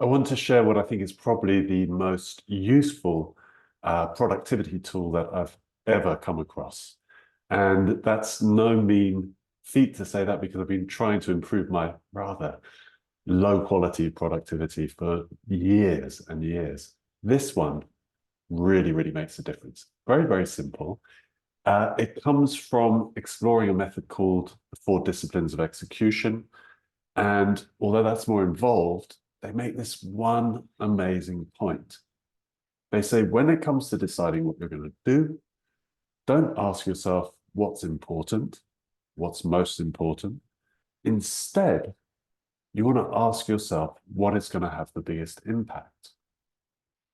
I want to share what I think is probably the most useful productivity tool that I've ever come across. And that's no mean feat to say that, because I've been trying to improve my rather low quality productivity for years and years. This one really, really makes a difference. Very, very simple. It comes from exploring a method called the 4 disciplines of execution. And although that's more involved, they make this one amazing point. They say when it comes to deciding what you're going to do, don't ask yourself what's important, what's most important. Instead, you want to ask yourself what is going to have the biggest impact.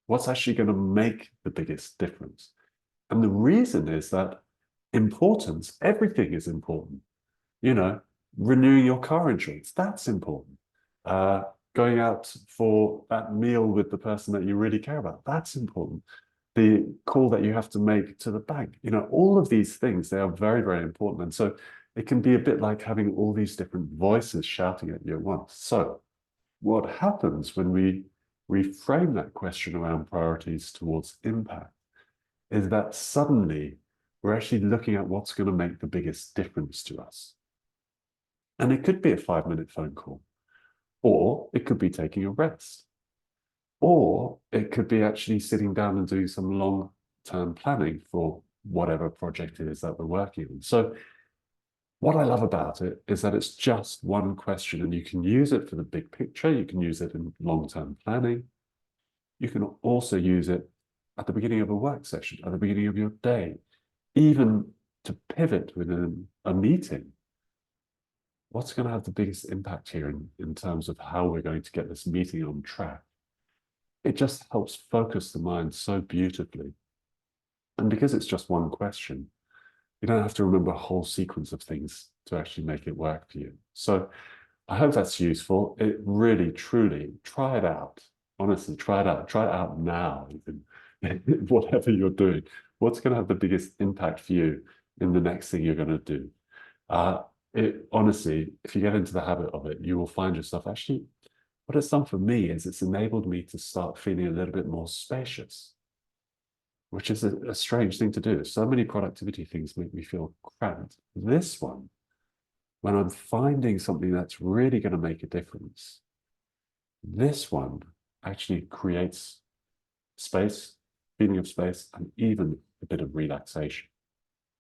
What's actually going to make the biggest difference? And the reason is that importance, everything is important. You know, renewing your car insurance, that's important. Uh, Going out for that meal with the person that you really care about, that's important. The call that you have to make to the bank, all of these things, they are very, very important. And so it can be a bit like having all these different voices shouting at you at once. So what happens when we reframe that question around priorities towards impact is that suddenly we're actually looking at what's going to make the biggest difference to us. And it could be a 5-minute phone call, or it could be taking a rest, or it could be actually sitting down and doing some long-term planning for whatever project it is that we're working on. So what I love about it is that it's just one question, and you can use it for the big picture. You can use it in long-term planning. You can also use it at the beginning of a work session, at the beginning of your day, even to pivot within a meeting. What's going to have the biggest impact here in terms of how we're going to get this meeting on track? It just helps focus the mind so beautifully. And because it's just one question, you don't have to remember a whole sequence of things to actually make it work for you. So I hope that's useful. It really, truly, try it out. Honestly, try it out. Try it out now, even whatever you're doing. What's going to have the biggest impact for you in the next thing you're going to do? Honestly, if you get into the habit of it, you will find yourself actually, what it's done for me is it's enabled me to start feeling a little bit more spacious, which is a strange thing to do. So many productivity things make me feel cramped. This one, when I'm finding something that's really going to make a difference, this one actually creates space, feeling of space, and even a bit of relaxation.